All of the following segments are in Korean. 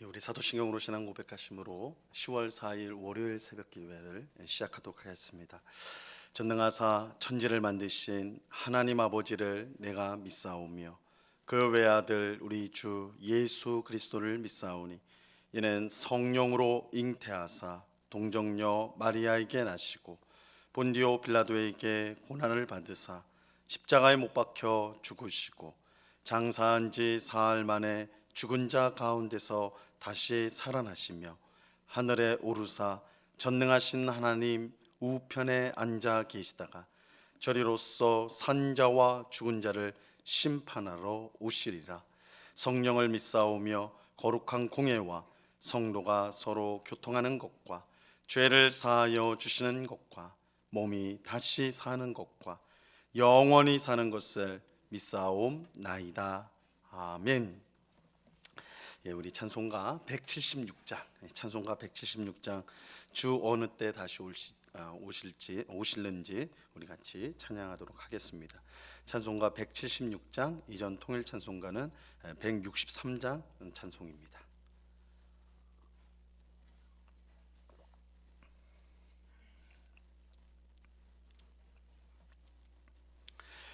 우리 사도신경으로 신앙 고백하심으로 10월 4일 월요일 새벽 기도회를 시작하도록 하겠습니다. 전능하사 천지를 만드신 하나님 아버지를 내가 믿사오며 그 외아들 우리 주 예수 그리스도를 믿사오니 이는 성령으로 잉태하사 동정녀 마리아에게 나시고 본디오 빌라도에게 고난을 받으사 십자가에 못 박혀 죽으시고 장사한 지 사흘 만에 죽은 자 가운데서 다시 살아나시며 하늘에 오르사 전능하신 하나님 우편에 앉아 계시다가 저리로서 산자와 죽은 자를 심판하러 오시리라. 성령을 믿사오며 거룩한 공예와 성도가 서로 교통하는 것과 죄를 사하여 주시는 것과 몸이 다시 사는 것과 영원히 사는 것을 믿사옵나이다. 아멘. 우리 찬송가 176장, 찬송가 176장 주 어느 때 다시 오실는지 우리 같이 찬양하도록 하겠습니다. 찬송가 176장, 이전 통일 찬송가는 163장 찬송입니다.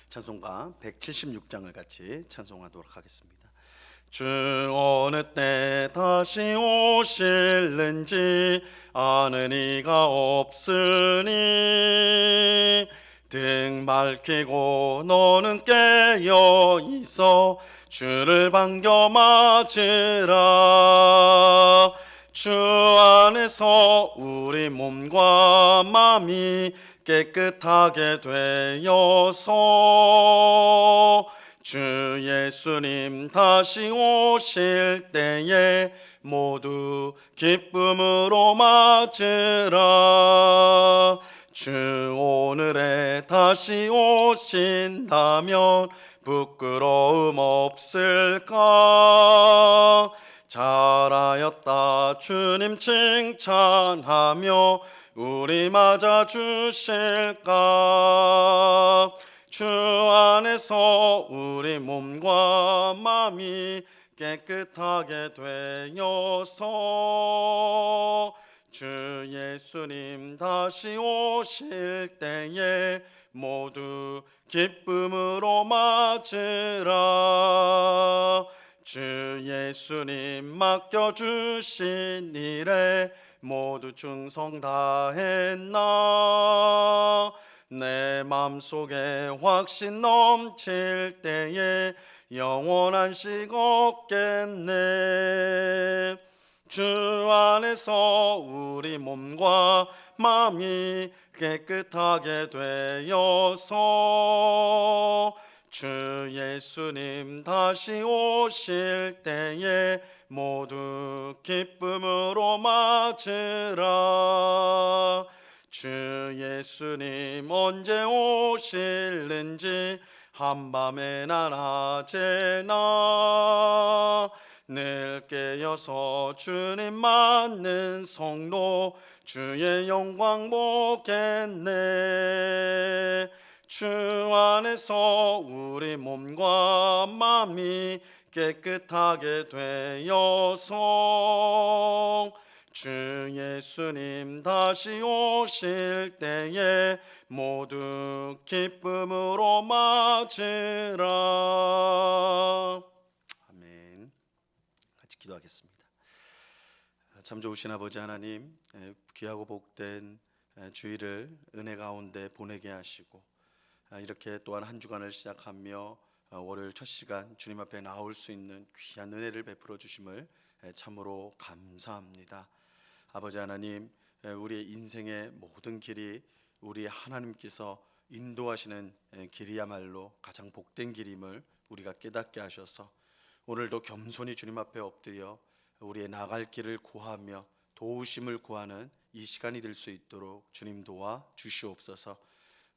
찬송가 176장을 같이 찬송하도록 하겠습니다. 주 어느 때 다시 오실는지 아는 이가 없으니 등 밝히고 너는 깨어 있어 주를 반겨 맞으라. 주 안에서 우리 몸과 마음이 깨끗하게 되어서 주 예수님 다시 오실 때에 모두 기쁨으로 맞으라. 주 오늘에 다시 오신다면 부끄러움 없을까? 잘하였다 주님 칭찬하며 우리 맞아 주실까? 주 안에서 우리 몸과 마음이 깨끗하게 되어서 주 예수님 다시 오실 때에 모두 기쁨으로 맞으라. 주 예수님 맡겨주신 일에 모두 충성 다했나? 내 맘속에 확신 넘칠 때에 영원한 식 없겠네. 주 안에서 우리 몸과 마음이 깨끗하게 되어서 주 예수님 다시 오실 때에 모두 기쁨으로 맞으라. 주 예수님 언제 오실는지 한밤에나 낮에나 늘 깨어서 주님 맞는 성도 주의 영광 보겠네. 주 안에서 우리 몸과 마음이 깨끗하게 되어서 주 예수님 다시 오실 때에 모두 기쁨으로 맞으라. 아멘. 같이 기도하겠습니다. 참 좋으신 아버지 하나님, 귀하고 복된 주일을 은혜 가운데 보내게 하시고 이렇게 또한 한 주간을 시작하며 월요일 첫 시간 주님 앞에 나올 수 있는 귀한 은혜를 베풀어 주심을 참으로 감사합니다. 아버지 하나님, 우리의 인생의 모든 길이 우리 하나님께서 인도하시는 길이야말로 가장 복된 길임을 우리가 깨닫게 하셔서 오늘도 겸손히 주님 앞에 엎드려 우리의 나갈 길을 구하며 도우심을 구하는 이 시간이 될 수 있도록 주님 도와 주시옵소서.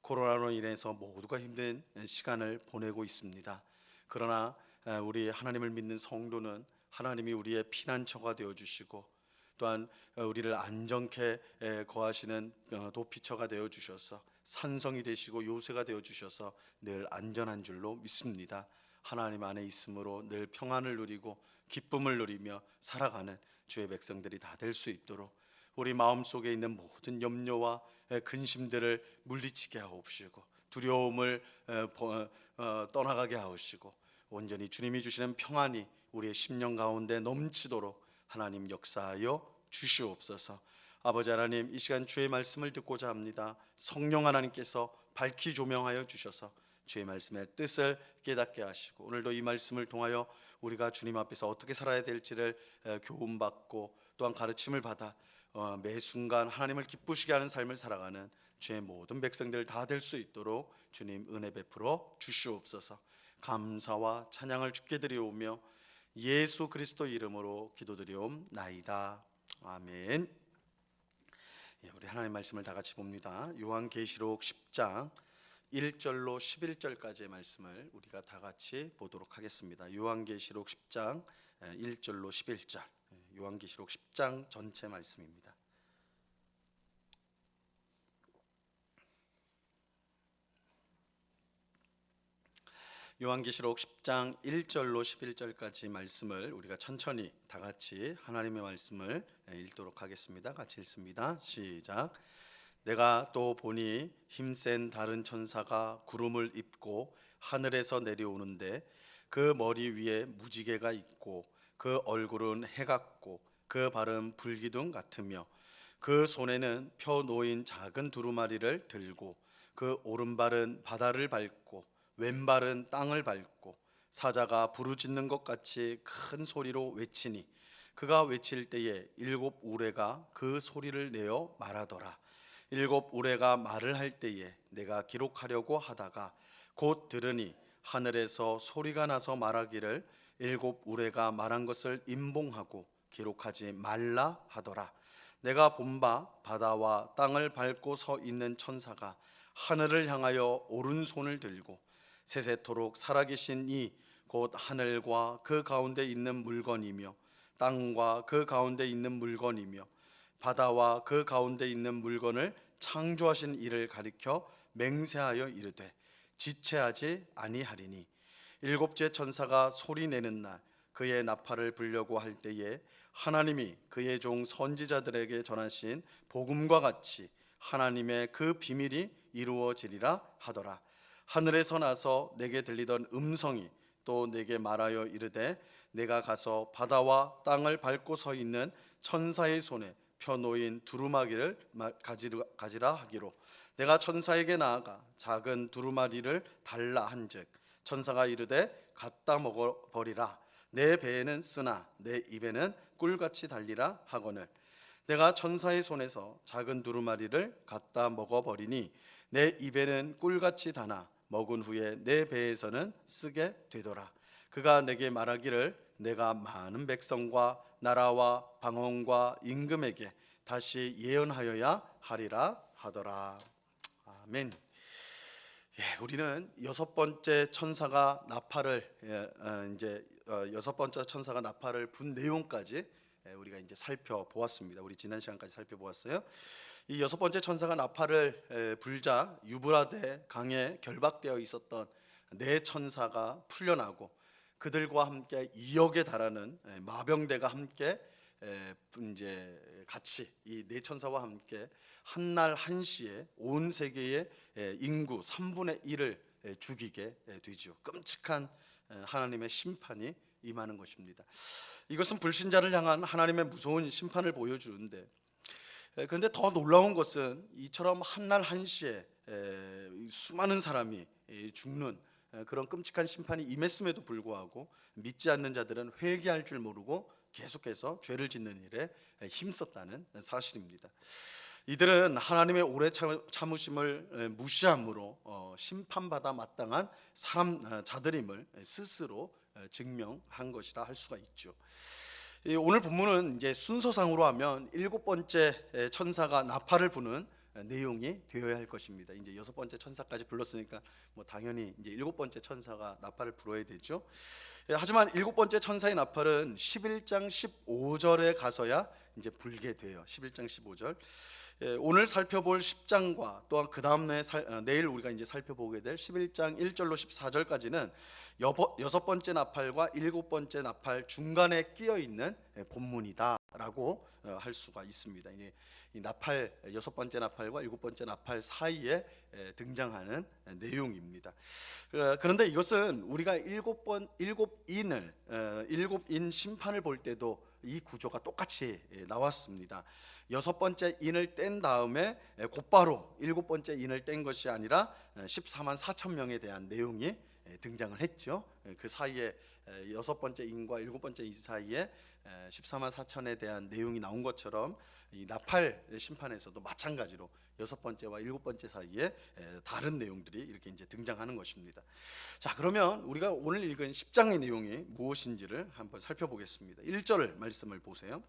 코로나로 인해서 모두가 힘든 시간을 보내고 있습니다. 그러나 우리 하나님을 믿는 성도는 하나님이 우리의 피난처가 되어주시고 또한 우리를 안정케 거하시는 도피처가 되어주셔서 산성이 되시고 요새가 되어주셔서 늘 안전한 줄로 믿습니다. 하나님 안에 있으므로 늘 평안을 누리고 기쁨을 누리며 살아가는 주의 백성들이 다 될 수 있도록 우리 마음속에 있는 모든 염려와 근심들을 물리치게 하옵시고 두려움을 떠나가게 하옵시고 온전히 주님이 주시는 평안이 우리의 심령 가운데 넘치도록 하나님 역사하여 주시옵소서. 아버지 하나님, 이 시간 주의 말씀을 듣고자 합니다. 성령 하나님께서 밝히 조명하여 주셔서 주의 말씀의 뜻을 깨닫게 하시고 오늘도 이 말씀을 통하여 우리가 주님 앞에서 어떻게 살아야 될지를 교훈받고 또한 가르침을 받아 매 순간 하나님을 기쁘시게 하는 삶을 살아가는 주의 모든 백성들 다 될 수 있도록 주님 은혜 베풀어 주시옵소서. 감사와 찬양을 주께 드리오며 예수 그리스도 이름으로 기도드리옵나이다. 아멘. 우리 하나님 말씀을 다 같이 봅니다. 요한계시록 10장 1절로 11절까지의 말씀을 우리가 다 같이 보도록 하겠습니다. 요한계시록 10장 1절로 11절, 요한계시록 10장 전체 말씀입니다. 요한계시록 10장 1절로 11절까지 말씀을 우리가 천천히 다 같이 하나님의 말씀을 읽도록 하겠습니다. 같이 읽습니다. 시작. 내가 또 보니 힘센 다른 천사가 구름을 입고 하늘에서 내려오는데 그 머리 위에 무지개가 있고 그 얼굴은 해 같고 그 발은 불기둥 같으며 그 손에는 펴 놓인 작은 두루마리를 들고 그 오른발은 바다를 밟고 왼발은 땅을 밟고 사자가 부르짖는 것 같이 큰 소리로 외치니 그가 외칠 때에 일곱 우레가 그 소리를 내어 말하더라. 일곱 우레가 말을 할 때에 내가 기록하려고 하다가 곧 들으니 하늘에서 소리가 나서 말하기를 일곱 우레가 말한 것을 임봉하고 기록하지 말라 하더라. 내가 본 바 바다와 땅을 밟고 서 있는 천사가 하늘을 향하여 오른손을 들고 세세토록 살아계신 이 곧 하늘과 그 가운데 있는 물건이며 땅과 그 가운데 있는 물건이며 바다와 그 가운데 있는 물건을 창조하신 이를 가리켜 맹세하여 이르되 지체하지 아니하리니 일곱째 천사가 소리 내는 날 그의 나팔을 불려고 할 때에 하나님이 그의 종 선지자들에게 전하신 복음과 같이 하나님의 그 비밀이 이루어지리라 하더라. 하늘에서 나서 내게 들리던 음성이 또 내게 말하여 이르되 내가 가서 바다와 땅을 밟고 서 있는 천사의 손에 펴놓인 두루마기를 가지라 하기로 내가 천사에게 나아가 작은 두루마리를 달라 한즉 천사가 이르되 갖다 먹어버리라. 내 배에는 쓰나 내 입에는 꿀같이 달리라 하거늘 내가 천사의 손에서 작은 두루마리를 갖다 먹어버리니 내 입에는 꿀같이 다나 먹은 후에 내 배에서는 쓰게 되더라. 그가 내게 말하기를 내가 많은 백성과 나라와 방언과 임금에게 다시 예언하여야 하리라 하더라. 아멘. 우리는 여섯 번째 천사가 나팔을 여섯 번째 천사가 나팔을 분 내용까지 우리가 이제 살펴보았습니다. 우리 지난 시간까지 살펴보았어요. 이 여섯 번째 천사가 나팔을 불자 유브라데 강에 결박되어 있었던 네 천사가 풀려나고 그들과 함께 2억에 달하는 마병대가 함께 이제 같이 이 네 천사와 함께 한날 한시에 온 세계의 인구 3분의 1을 죽이게 되죠. 끔찍한 하나님의 심판이 임하는 것입니다. 이것은 불신자를 향한 하나님의 무서운 심판을 보여주는데 그런데 더 놀라운 것은 이처럼 한날 한시에 수많은 사람이 죽는 그런 끔찍한 심판이 임했음에도 불구하고 믿지 않는 자들은 회개할 줄 모르고 계속해서 죄를 짓는 일에 힘썼다는 사실입니다. 이들은 하나님의 오래 참으심을 무시함으로 심판받아 마땅한 자들임을 스스로 증명한 것이라 할 수가 있죠. 오늘 본문은 이제 순서상으로 하면 일곱 번째 천사가 나팔을 부는 내용이 되어야 할 것입니다. 이제 여섯 번째 천사까지 불렀으니까 뭐 당연히 이제 일곱 번째 천사가 나팔을 불어야 되죠. 하지만 일곱 번째 천사의 나팔은 11장 15절에 가서야 이제 불게 돼요. 11장 15절. 오늘 살펴볼 10장과 또한 그 다음 내일 우리가 이제 살펴보게 될 11장 1절로 14절까지는 여섯 번째 나팔과 일곱 번째 나팔 중간에 끼어 있는 본문이다라고 할 수가 있습니다. 이 나팔 여섯 번째 나팔과 일곱 번째 나팔 사이에 등장하는 내용입니다. 그런데 이것은 우리가 일곱 인 심판을 볼 때도 이 구조가 똑같이 나왔습니다. 여섯 번째 인을 뗀 다음에 곧바로 일곱 번째 인을 뗀 것이 아니라 14만 4천 명에 대한 내용이 등장을 했죠. 그 사이에 여섯 번째 인과 일곱 번째 인 사이에 14만 4천에 대한 내용이 나온 것처럼 이 나팔 심판에서도 마찬가지로 여섯 번째와 일곱 번째 사이에 다른 내용들이 이렇게 이제 등장하는 것입니다. 자, 그러면 우리가 오늘 읽은 10장의 내용이 무엇인지를 한번 살펴보겠습니다. 1절 말씀을 보세요.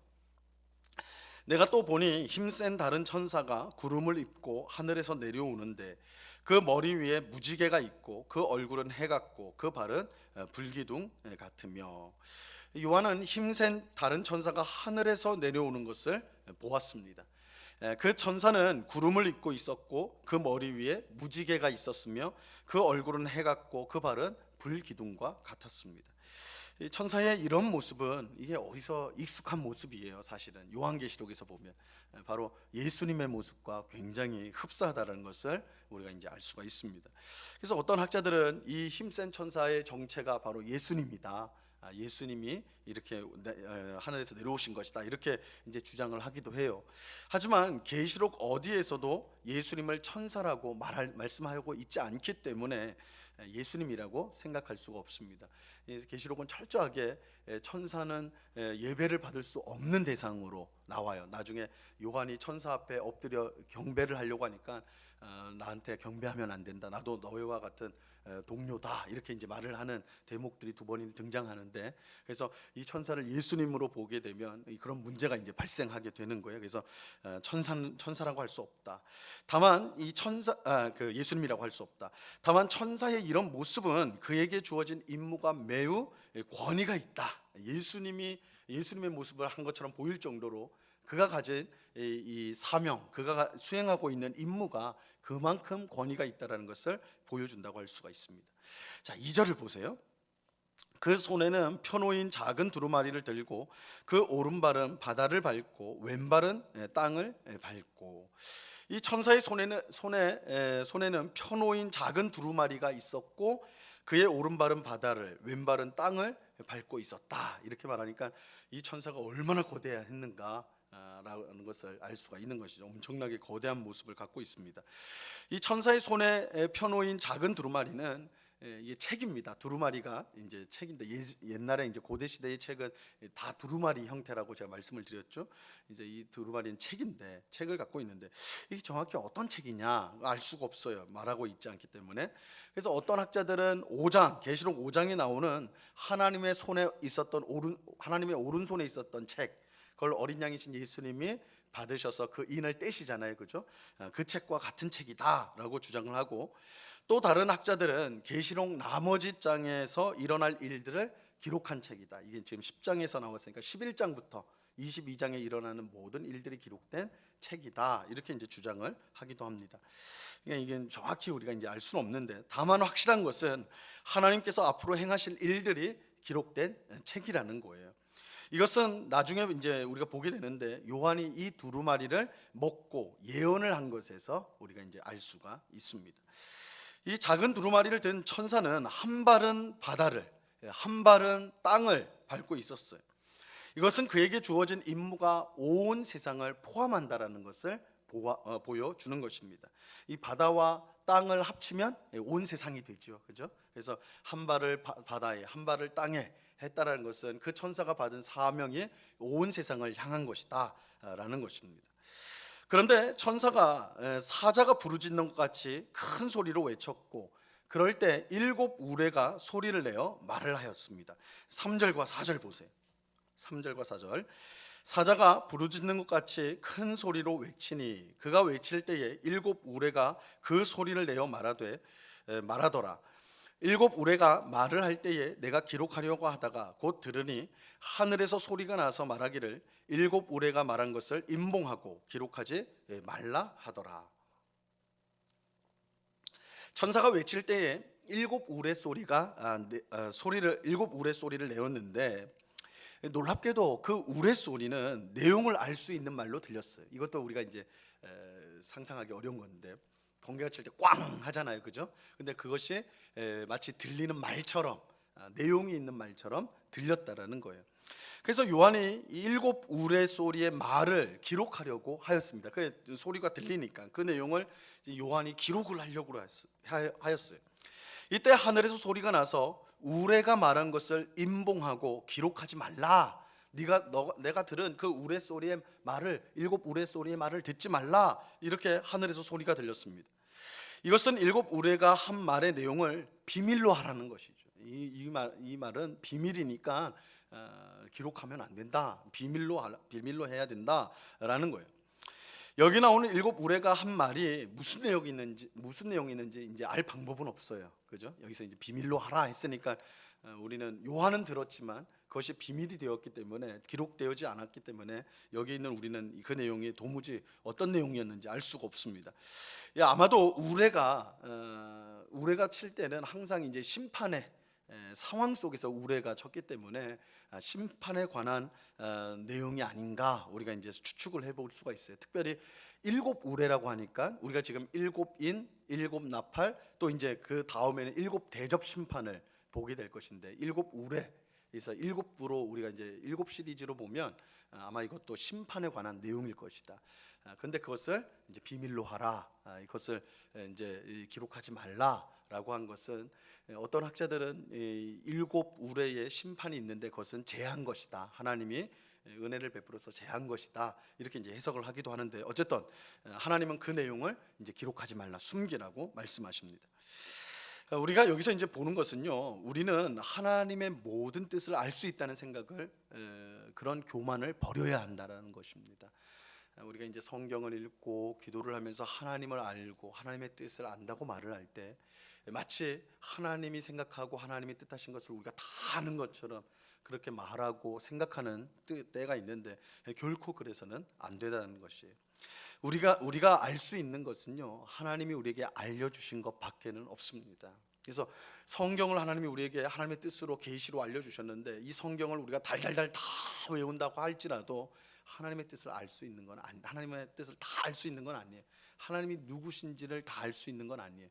내가 또 보니 힘센 다른 천사가 구름을 입고 하늘에서 내려오는데 그 머리 위에 무지개가 있고 그 얼굴은 해 같고 그 발은 불기둥 같으며. 요한은 힘센 다른 천사가 하늘에서 내려오는 것을 보았습니다. 그 천사는 구름을 입고 있었고 그 머리 위에 무지개가 있었으며 그 얼굴은 해 같고 그 발은 불기둥과 같았습니다. 천사의 이런 모습은 이게 어디서 익숙한 모습이에요. 사실은 요한계시록에서 보면 바로 예수님의 모습과 굉장히 흡사하다는 것을 우리가 이제 알 수가 있습니다. 그래서 어떤 학자들은 이 힘센 천사의 정체가 바로 예수님이다. 예수님이 이렇게 하늘에서 내려오신 것이다. 이렇게 이제 주장을 하기도 해요. 하지만 계시록 어디에서도 예수님을 천사라고 말씀하고 있지 않기 때문에 예수님이라고 생각할 수가 없습니다. 계시록은 철저하게 천사는 예배를 받을 수 없는 대상으로 나와요. 나중에 요한이 천사 앞에 엎드려 경배를 하려고 하니까 나한테 경배하면 안 된다. 나도 너희와 같은 동료다. 이렇게 이제 말을 하는 대목들이 두 번이 등장하는데, 그래서 이 천사를 예수님으로 보게 되면 그런 문제가 이제 발생하게 되는 거예요. 그래서 천사라고 할 수 없다. 다만 이 예수님이라고 할 수 없다. 다만 천사의 이런 모습은 그에게 주어진 임무가 매우 권위가 있다. 예수님의 모습을 한 것처럼 보일 정도로 그가 가진 이 사명, 그가 수행하고 있는 임무가 그만큼 권위가 있다라는 것을 보여준다고 할 수가 있습니다. 자, 2절을 보세요. 그 손에는 펴놓인 작은 두루마리를 들고 그 오른발은 바다를 밟고 왼발은 땅을 밟고. 이 천사의 손에는 펴놓인 작은 두루마리가 있었고 그의 오른발은 바다를 왼발은 땅을 밟고 있었다. 이렇게 말하니까 이 천사가 얼마나 거대했는가 라는 것을 알 수가 있는 것이죠. 엄청나게 거대한 모습을 갖고 있습니다. 이 천사의 손에 펴놓인 작은 두루마리는 이게 책입니다. 두루마리가 이제 책인데 옛날에 이제 고대 시대의 책은 다 두루마리 형태라고 제가 말씀을 드렸죠. 이제 이 두루마리는 책인데 책을 갖고 있는데 이게 정확히 어떤 책이냐 알 수가 없어요. 말하고 있지 않기 때문에. 그래서 어떤 학자들은 계시록 5장에 나오는 하나님의 하나님의 오른손에 있었던 책, 그걸 어린 양이신 예수님이 받으셔서 그 인을 떼시잖아요, 그죠? 그 책과 같은 책이다라고 주장을 하고, 또 다른 학자들은 계시록 나머지 장에서 일어날 일들을 기록한 책이다. 이게 지금 10장에서 나왔으니까 11장부터 22장에 일어나는 모든 일들이 기록된 책이다. 이렇게 이제 주장을 하기도 합니다. 그러니까 이게 정확히 우리가 이제 알 수는 없는데, 다만 확실한 것은 하나님께서 앞으로 행하실 일들이 기록된 책이라는 거예요. 이것은 나중에 이제 우리가 보게 되는데 요한이 이 두루마리를 먹고 예언을 한 것에서 우리가 이제 알 수가 있습니다. 이 작은 두루마리를 든 천사는 한 발은 바다를, 한 발은 땅을 밟고 있었어요. 이것은 그에게 주어진 임무가 온 세상을 포함한다라는 것을 보여주는 것입니다. 이 바다와 땅을 합치면 온 세상이 되죠, 그죠? 그래서 한 발을 바다에, 한 발을 땅에 했다라는 것은 그 천사가 받은 사명이 온 세상을 향한 것이다라는 것입니다. 그런데 천사가 사자가 부르짖는 것 같이 큰 소리로 외쳤고, 그럴 때 7 우레가 소리를 내어 말을 하였습니다. 3절과 4절 보세요. 3절과 4절. 사자가 부르짖는 것 같이 큰 소리로 외치니 그가 외칠 때에 7 우레가 그 소리를 내어 말하더라. 7 우레가 말을 할 때에 내가 기록하려고 하다가 곧 들으니 하늘에서 소리가 나서 말하기를 일곱 우레가 말한 것을 임봉하고 기록하지 말라 하더라. 천사가 외칠 때에 일곱 우레 소리가 일곱 우레 소리를 내었는데, 놀랍게도 그 우레 소리는 내용을 알 수 있는 말로 들렸어요. 이것도 우리가 이제 상상하기 어려운 건데, 번개가 칠 때 꽝 하잖아요, 그죠? 근데 그것이 마치 들리는 말처럼, 내용이 있는 말처럼 들렸다라는 거예요. 그래서 요한이 이 일곱 우레 소리의 말을 기록하려고 하였습니다. 그 소리가 들리니까 그 내용을 요한이 기록을 하려고 하였어요. 이때 하늘에서 소리가 나서 우레가 말한 것을 임봉하고 기록하지 말라. 내가 들은 그 우레 소리의 말을, 일곱 우레 소리의 말을 듣지 말라. 이렇게 하늘에서 소리가 들렸습니다. 이것은 일곱 우레가 한 말의 내용을 비밀로 하라는 것이죠. 이 말은 비밀이니까 기록하면 안 된다. 비밀로 해야 된다라는 거예요. 여기 나오는 일곱 우레가 한 말이 무슨 내용이 있는지 이제 알 방법은 없어요. 그죠? 여기서 이제 비밀로 하라 했으니까 우리는 요한은 들었지만 그것이 비밀이 되었기 때문에, 기록되지 않았기 때문에 여기 있는 우리는 그 내용이 도무지 어떤 내용이었는지 알 수가 없습니다. 아마도 우레가 칠 때는 항상 이제 심판의 상황 속에서 우레가 쳤기 때문에 심판에 관한 내용이 아닌가 우리가 이제 추측을 해볼 수가 있어요. 특별히 일곱 우레라고 하니까 우리가 지금 일곱 인, 일곱 나팔, 또 이제 그 다음에는 일곱 대접 심판을 보게 될 것인데, 일곱 우레, 그래서 일곱 부로 우리가 이제 일곱 시리즈로 보면 아마 이것도 심판에 관한 내용일 것이다. 근데 그것을 이제 비밀로 하라, 이것을 이제 기록하지 말라라고 한 것은, 어떤 학자들은 일곱 우레의 심판이 있는데 그것은 제한 것이다. 하나님이 은혜를 베풀어서 제한 것이다. 이렇게 이제 해석을 하기도 하는데, 어쨌든 하나님은 그 내용을 이제 기록하지 말라, 숨기라고 말씀하십니다. 우리가 여기서 이제 보는 것은요, 우리는 하나님의 모든 뜻을 알 수 있다는 생각을, 그런 교만을 버려야 한다라는 것입니다. 우리가 이제 성경을 읽고 기도를 하면서 하나님을 알고 하나님의 뜻을 안다고 말을 할 때 마치 하나님이 생각하고 하나님이 뜻하신 것을 우리가 다 아는 것처럼 그렇게 말하고 생각하는 때가 있는데, 결코 그래서는 안 되다는 것이에요. 우리가 알 수 있는 것은요, 하나님이 우리에게 알려주신 것밖에는 없습니다. 그래서 성경을 하나님이 우리에게 하나님의 뜻으로 계시로 알려주셨는데, 이 성경을 우리가 달달달 다 외운다고 할지라도 하나님의 뜻을 알 수 있는 건 하나님의 뜻을 다 알 수 있는 건 아니에요. 하나님이 누구신지를 다 알 수 있는 건 아니에요.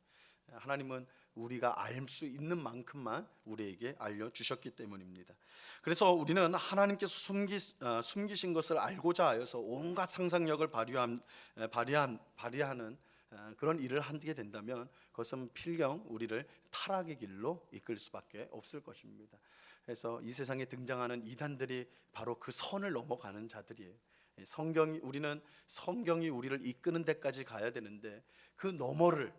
하나님은 우리가 알 수 있는 만큼만 우리에게 알려주셨기 때문입니다. 그래서 우리는 하나님께서 숨기신 것을 알고자 하여서 온갖 상상력을 발휘하는 그런 일을 하게 된다면, 그것은 필경 우리를 타락의 길로 이끌 수밖에 없을 것입니다. 그래서 이 세상에 등장하는 이단들이 바로 그 선을 넘어가는 자들이에요. 우리는 성경이 우리를 이끄는 데까지 가야 되는데, 그 너머를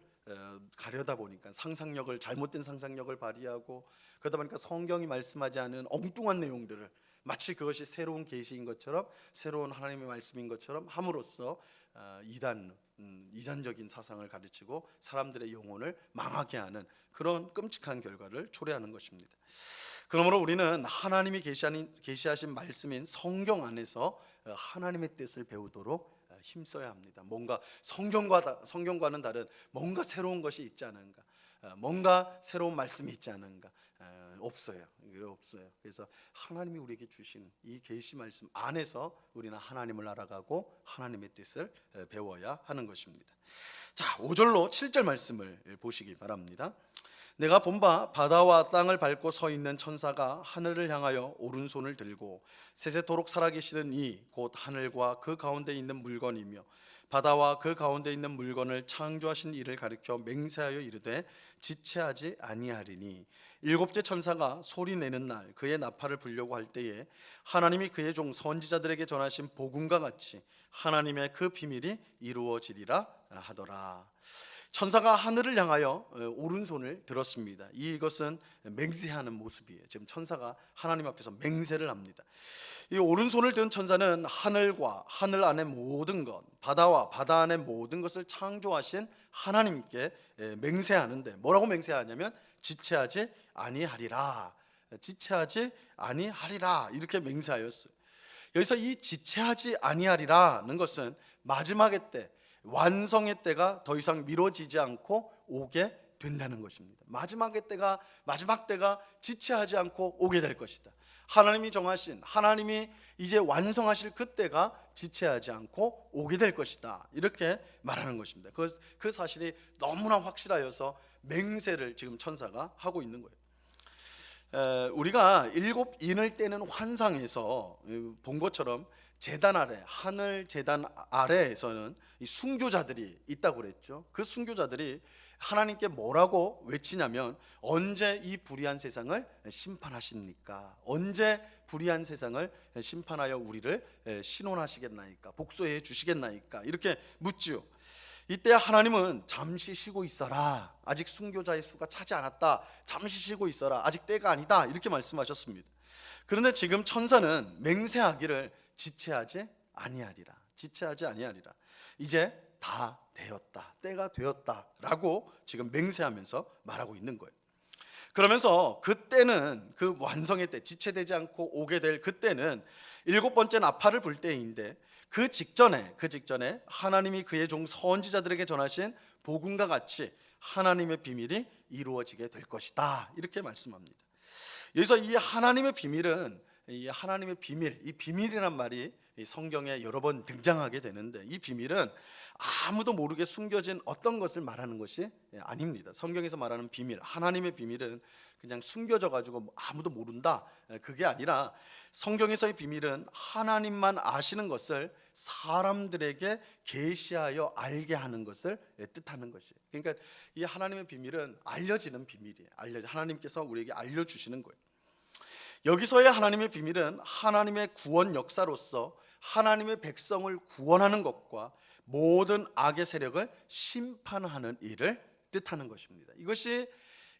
가려다 보니까 잘못된 상상력을 발휘하고, 그러다 보니까 성경이 말씀하지 않은 엉뚱한 내용들을 마치 그것이 새로운 계시인 것처럼, 새로운 하나님의 말씀인 것처럼 함으로써 이단적인 사상을 가르치고 사람들의 영혼을 망하게 하는 그런 끔찍한 결과를 초래하는 것입니다. 그러므로 우리는 하나님이 계시하신 말씀인 성경 안에서 하나님의 뜻을 배우도록 힘써야 합니다. 뭔가 성경과는 다른 뭔가 새로운 것이 있지 않은가, 뭔가 새로운 말씀이 있지 않은가. 없어요. 그래서 하나님이 우리에게 주신 이 계시 말씀 안에서 우리는 하나님을 알아가고 하나님의 뜻을 배워야 하는 것입니다. 자, 5절로 7절 말씀을 보시기 바랍니다. 내가 본 바 바다와 땅을 밟고 서 있는 천사가 하늘을 향하여 오른손을 들고 세세토록 살아계시는 이 곧 하늘과 그 가운데 있는 물건이며 바다와 그 가운데 있는 물건을 창조하신 이를 가리켜 맹세하여 이르되 지체하지 아니하리니, 일곱째 천사가 소리 내는 날 그의 나팔을 불려고 할 때에 하나님이 그의 종 선지자들에게 전하신 복음과 같이 하나님의 그 비밀이 이루어지리라 하더라. 천사가 하늘을 향하여 오른손을 들었습니다. 이것은 맹세하는 모습이에요. 지금 천사가 하나님 앞에서 맹세를 합니다. 이 오른손을 든 천사는 하늘과 하늘 안의 모든 것, 바다와 바다 안의 모든 것을 창조하신 하나님께 맹세하는데, 뭐라고 맹세하냐면 지체하지 아니하리라. 지체하지 아니하리라 이렇게 맹세하였어요. 여기서 이 지체하지 아니하리라는 것은 마지막의 때, 완성의 때가 더 이상 미뤄지지 않고 오게 된다는 것입니다. 마지막 때가 지체하지 않고 오게 될 것이다. 하나님이 정하신, 하나님이 이제 완성하실 그때가 지체하지 않고 오게 될 것이다. 이렇게 말하는 것입니다. 그 사실이 너무나 확실하여서 맹세를 지금 천사가 하고 있는 거예요. 우리가 일곱 인을 떼는 환상에서 본 것처럼 제단 아래, 하늘 제단 아래에서는 이 순교자들이 있다고 그랬죠. 그 순교자들이 하나님께 뭐라고 외치냐면, 언제 이 불의한 세상을 심판하십니까? 언제 불의한 세상을 심판하여 우리를 신원하시겠나이까? 복수해 주시겠나이까? 이렇게 묻지요. 이때 하나님은 잠시 쉬고 있어라, 아직 순교자의 수가 차지 않았다, 잠시 쉬고 있어라, 아직 때가 아니다, 이렇게 말씀하셨습니다. 그런데 지금 천사는 맹세하기를 지체하지 아니하리라, 지체하지 아니하리라, 이제 다 되었다, 때가 되었다라고 지금 맹세하면서 말하고 있는 거예요. 그러면서 그때는, 그 완성의 때, 지체되지 않고 오게 될 그때는 일곱 번째 나팔을 불 때인데, 그 직전에 하나님이 그의 종 선지자들에게 전하신 복음과 같이 하나님의 비밀이 이루어지게 될 것이다, 이렇게 말씀합니다. 여기서 이 하나님의 비밀은, 이 하나님의 비밀, 이 비밀이란 말이 성경에 여러 번 등장하게 되는데, 이 비밀은 아무도 모르게 숨겨진 어떤 것을 말하는 것이 아닙니다. 성경에서 말하는 비밀, 하나님의 비밀은 그냥 숨겨져 가지고 아무도 모른다, 그게 아니라 성경에서의 비밀은 하나님만 아시는 것을 사람들에게 계시하여 알게 하는 것을 뜻하는 것이에요. 그러니까 이 하나님의 비밀은 알려지는 비밀이에요. 하나님께서 우리에게 알려주시는 거예요. 여기서의 하나님의 비밀은 하나님의 구원 역사로서 하나님의 백성을 구원하는 것과 모든 악의 세력을 심판하는 일을 뜻하는 것입니다. 이것이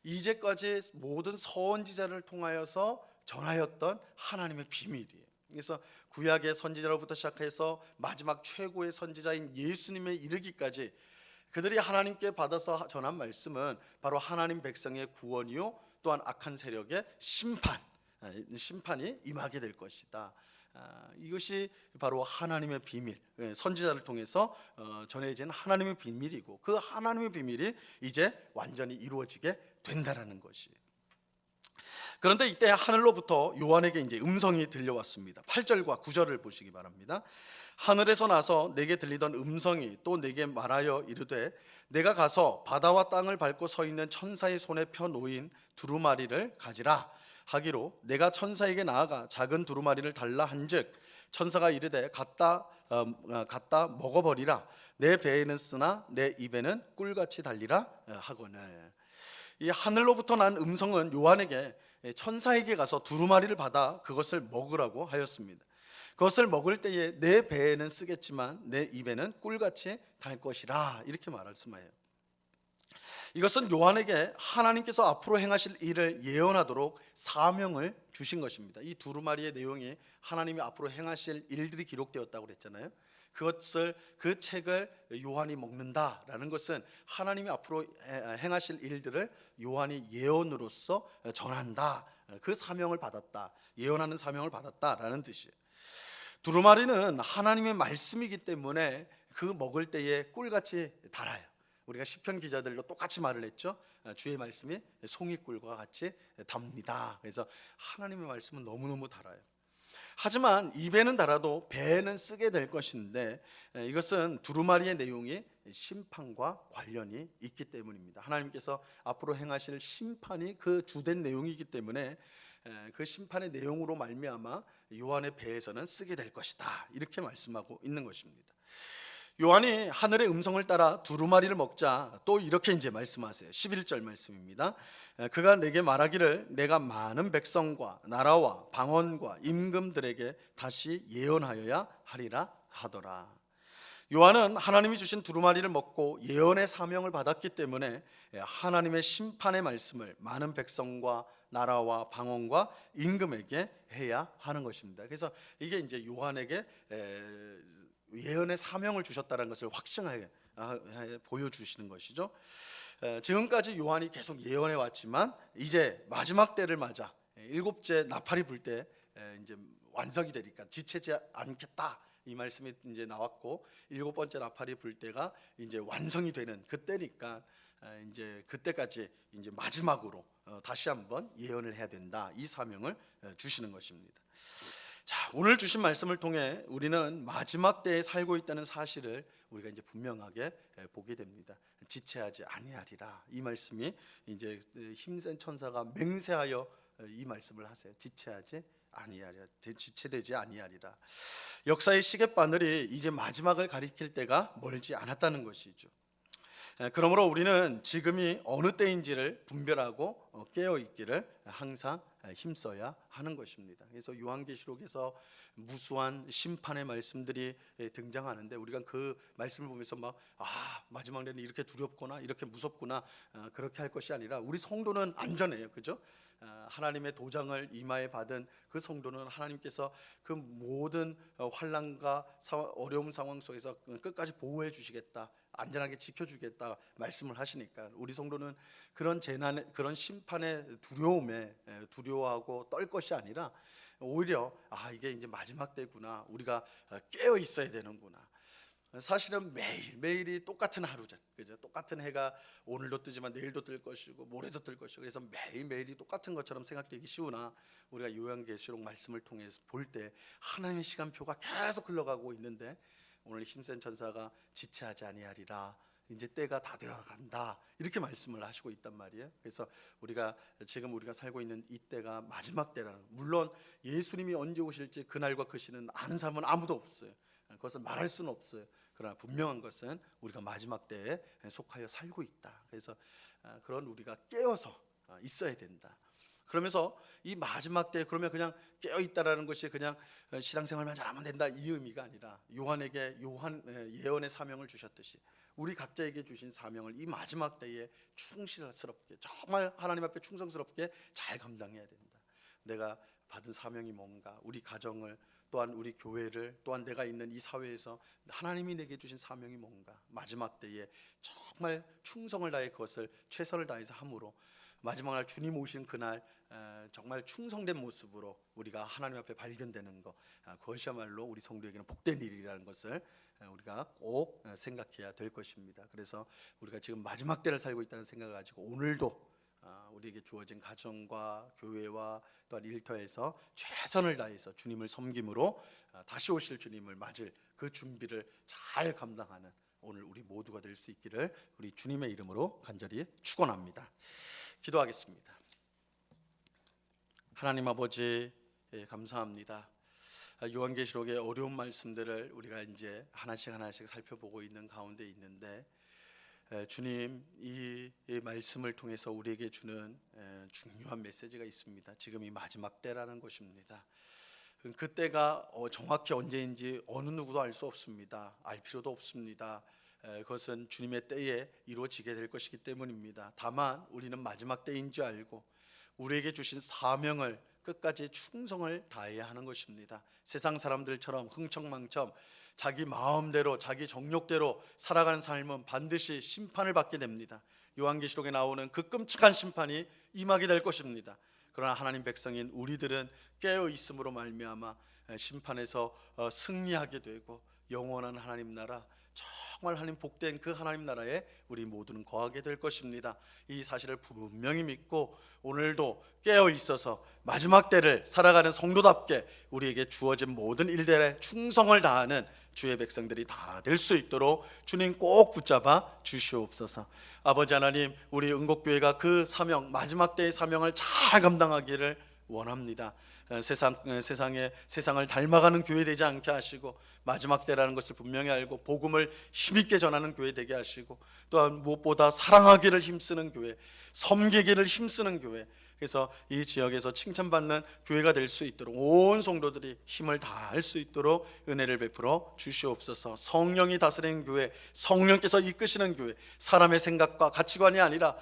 이제까지 모든 선지자를 통하여서 전하였던 하나님의 비밀이에요. 그래서 구약의 선지자로부터 시작해서 마지막 최고의 선지자인 예수님에 이르기까지 그들이 하나님께 받아서 전한 말씀은 바로 하나님 백성의 구원이요, 또한 악한 세력의 심판이 임하게 될 것이다. 이것이 바로 하나님의 비밀, 선지자를 통해서 전해진 하나님의 비밀이고, 그 하나님의 비밀이 이제 완전히 이루어지게 된다라는 것이에요. 그런데 이때 하늘로부터 요한에게 이제 음성이 들려왔습니다. 8절과 9절을 보시기 바랍니다. 하늘에서 나서 내게 들리던 음성이 또 내게 말하여 이르되, 내가 가서 바다와 땅을 밟고 서 있는 천사의 손에 펴 놓인 두루마리를 가지라 하기로, 내가 천사에게 나아가 작은 두루마리를 달라 한즉, 천사가 이르되 갖다 먹어버리라, 내 배에는 쓰나 내 입에는 꿀같이 달리라 하거늘. 이 하늘로부터 난 음성은 요한에게 천사에게 가서 두루마리를 받아 그것을 먹으라고 하였습니다. 그것을 먹을 때에 내 배에는 쓰겠지만 내 입에는 꿀같이 달 것이라, 이렇게 말씀하여요. 이것은 요한에게 하나님께서 앞으로 행하실 일을 예언하도록 사명을 주신 것입니다. 이 두루마리의 내용이 하나님이 앞으로 행하실 일들이 기록되었다고 그랬잖아요. 그 책을 요한이 먹는다라는 것은 하나님이 앞으로 행하실 일들을 요한이 예언으로서 전한다, 그 사명을 받았다, 예언하는 사명을 받았다라는 뜻이에요. 두루마리는 하나님의 말씀이기 때문에 그 먹을 때에 꿀같이 달아요. 우리가 시편 기자들도 똑같이 말을 했죠. 주의 말씀이 송이꿀과 같이 답니다. 그래서 하나님의 말씀은 너무너무 달아요. 하지만 입에는 달아도 배에는 쓰게 될 것인데, 이것은 두루마리의 내용이 심판과 관련이 있기 때문입니다. 하나님께서 앞으로 행하실 심판이 그 주된 내용이기 때문에 그 심판의 내용으로 말미암아 요한의 배에서는 쓰게 될 것이다, 이렇게 말씀하고 있는 것입니다. 요한이 하늘의 음성을 따라 두루마리를 먹자 또 이렇게 이제 말씀하세요. 11절 말씀입니다. 그가 내게 말하기를, 내가 많은 백성과 나라와 방언과 임금들에게 다시 예언하여야 하리라 하더라. 요한은 하나님이 주신 두루마리를 먹고 예언의 사명을 받았기 때문에 하나님의 심판의 말씀을 많은 백성과 나라와 방언과 임금에게 해야 하는 것입니다. 그래서 이게 이제 요한에게 예언의 사명을 주셨다는 것을 확증하게 보여주시는 것이죠. 지금까지 요한이 계속 예언해 왔지만 이제 마지막 때를 맞아 일곱째 나팔이 불 때 이제 완성이 되니까 지체지 않겠다 이 말씀이 이제 나왔고, 일곱 번째 나팔이 불 때가 이제 완성이 되는 그때니까 이제 그때까지 이제 마지막으로 다시 한번 예언을 해야 된다, 이 사명을 주시는 것입니다. 자, 오늘 주신 말씀을 통해 우리는 마지막 때에 살고 있다는 사실을 우리가 이제 분명하게 보게 됩니다. 지체하지 아니하리라, 이 말씀이 이제 힘센 천사가 맹세하여 이 말씀을 하세요. 지체하지 아니하리라, 지체되지 아니하리라. 역사의 시계바늘이 이제 마지막을 가리킬 때가 멀지 않았다는 것이죠. 그러므로 우리는 지금이 어느 때인지를 분별하고 깨어 있기를 항상 힘써야 하는 것입니다. 그래서 요한계시록에서 무수한 심판의 말씀들이 등장하는데, 우리가 그 말씀을 보면서 마지막 때는 이렇게 두렵구나, 이렇게 무섭구나, 그렇게 할 것이 아니라 우리 성도는 안전해요. 그죠? 하나님의 도장을 이마에 받은 그 성도는 하나님께서 그 모든 환난과 어려운 상황 속에서 끝까지 보호해 주시겠다, 안전하게 지켜주겠다 말씀을 하시니까, 우리 성도는 그런 재난에, 그런 심판의 두려움에 두려워하고 떨 것이 아니라 오히려 이게 이제 마지막 때구나, 우리가 깨어 있어야 되는구나. 사실은 매일매일이 똑같은 하루잖아요. 그죠? 똑같은 해가 오늘도 뜨지만 내일도 뜰 것이고 모레도 뜰 것이고, 그래서 매일매일이 똑같은 것처럼 생각되기 쉬우나, 우리가 요한계시록 말씀을 통해서 볼 때 하나님의 시간표가 계속 흘러가고 있는데, 오늘 힘센 천사가 지체하지 아니하리라, 이제 때가 다 되어간다, 이렇게 말씀을 하시고 있단 말이에요. 그래서 지금 우리가 살고 있는 이 때가 마지막 때라는, 물론 예수님이 언제 오실지 그날과 그 시는 아는 사람은 아무도 없어요. 그것을 말할 수는 없어요. 그러나 분명한 것은 우리가 마지막 때에 속하여 살고 있다. 그래서 그런 우리가 깨어서 있어야 된다. 그러면서 이 마지막 때 그러면 그냥 깨어 있다라는 것이 그냥 신앙생활만 잘하면 된다, 이 의미가 아니라, 요한에게 예언의 사명을 주셨듯이 우리 각자에게 주신 사명을 이 마지막 때에 충실스럽게, 정말 하나님 앞에 충성스럽게 잘 감당해야 된다. 내가 받은 사명이 뭔가, 우리 가정을, 또한 우리 교회를, 또한 내가 있는 이 사회에서 하나님이 내게 주신 사명이 뭔가, 마지막 때에 정말 충성을 다해 그것을 최선을 다해서 함으로 마지막 날 주님 오신 그날 정말 충성된 모습으로 우리가 하나님 앞에 발견되는 것, 그것이야말로 우리 성도에게는 복된 일이라는 것을 우리가 꼭 생각해야 될 것입니다. 그래서 우리가 지금 마지막 때를 살고 있다는 생각을 가지고 오늘도 우리에게 주어진 가정과 교회와 또한 일터에서 최선을 다해서 주님을 섬김으로 다시 오실 주님을 맞을 그 준비를 잘 감당하는 오늘 우리 모두가 될 수 있기를 우리 주님의 이름으로 간절히 축원합니다. 기도하겠습니다. 하나님 아버지, 감사합니다. 요한계시록의 어려운 말씀들을 우리가 이제 하나씩 살펴보고 있는 가운데 있는데, 주님, 이 말씀을 통해서 우리에게 주는 중요한 메시지가 있습니다. 지금이 마지막 때라는 것입니다. 그때가 정확히 언제인지 어느 누구도 알 수 없습니다. 알 필요도 없습니다. 그것은 주님의 때에 이루어지게 될 것이기 때문입니다. 다만 우리는 마지막 때인 줄 알고 우리에게 주신 사명을 끝까지 충성을 다해야 하는 것입니다. 세상 사람들처럼 흥청망청 자기 마음대로, 자기 정욕대로 살아가는 삶은 반드시 심판을 받게 됩니다. 요한계시록에 나오는 그 끔찍한 심판이 임하게 될 것입니다. 그러나 하나님 백성인 우리들은 깨어 있음으로 말미암아 심판에서 승리하게 되고 영원한 하나님 나라, 정말 하나님 복된 그 하나님 나라에 우리 모두는 거하게 될 것입니다. 이 사실을 분명히 믿고 오늘도 깨어 있어서 마지막 때를 살아가는 성도답게 우리에게 주어진 모든 일들에 충성을 다하는 주의 백성들이 다 될 수 있도록 주님 꼭 붙잡아 주시옵소서. 아버지 하나님, 우리 은곡교회가 그 사명, 마지막 때의 사명을 잘 감당하기를 원합니다. 세상을 닮아가는 교회 되지 않게 하시고, 마지막 때라는 것을 분명히 알고 복음을 힘있게 전하는 교회 되게 하시고, 또한 무엇보다 사랑하기를 힘쓰는 교회, 섬기기를 힘쓰는 교회, 그래서 이 지역에서 칭찬받는 교회가 될 수 있도록 온 성도들이 힘을 다할 수 있도록 은혜를 베풀어 주시옵소서. 성령이 다스리는 교회, 성령께서 이끄시는 교회, 사람의 생각과 가치관이 아니라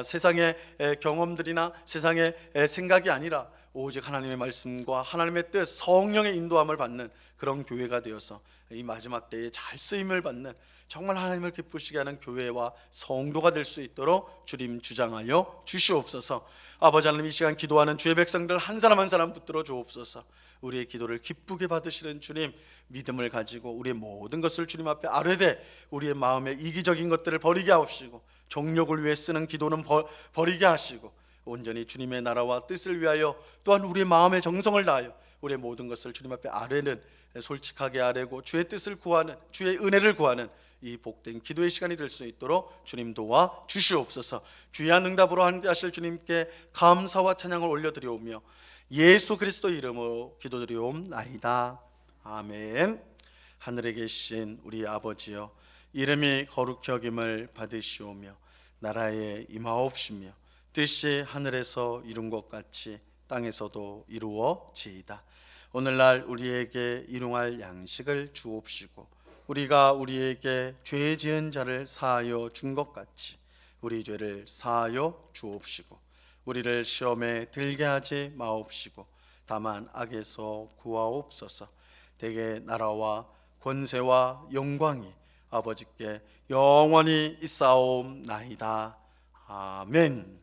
세상의 경험들이나 세상의 생각이 아니라 오직 하나님의 말씀과 하나님의 뜻, 성령의 인도함을 받는 그런 교회가 되어서 이 마지막 때에 잘 쓰임을 받는 정말 하나님을 기쁘시게 하는 교회와 성도가 될 수 있도록 주님 주장하여 주시옵소서. 아버지 하나님, 이 시간 기도하는 주의 백성들 한 사람 한 사람 붙들어 주옵소서. 우리의 기도를 기쁘게 받으시는 주님, 믿음을 가지고 우리의 모든 것을 주님 앞에 아뢰되 우리의 마음에 이기적인 것들을 버리게 하옵시고, 정욕을 위해 쓰는 기도는 버리게 하시고, 온전히 주님의 나라와 뜻을 위하여 또한 우리의 마음의 정성을 다하여 우리의 모든 것을 주님 앞에 아뢰는, 솔직하게 아뢰고 주의 뜻을 구하는, 주의 은혜를 구하는 이 복된 기도의 시간이 될 수 있도록 주님 도와 주시옵소서. 귀한 응답으로 함께하실 주님께 감사와 찬양을 올려드리오며 예수 그리스도 이름으로 기도드리옵나이다. 아멘. 하늘에 계신 우리 아버지여, 이름이 거룩히 여김을 받으시오며 나라에 임하옵시며 뜻이 하늘에서 이룬 것 같이 땅에서도 이루어지이다. 오늘날 우리에게 일용할 양식을 주옵시고, 우리가 우리에게 죄 지은 자를 사하여 준 것 같이 우리 죄를 사하여 주옵시고, 우리를 시험에 들게 하지 마옵시고 다만 악에서 구하옵소서. 대개 나라와 권세와 영광이 아버지께 영원히 있사옵나이다. 아멘.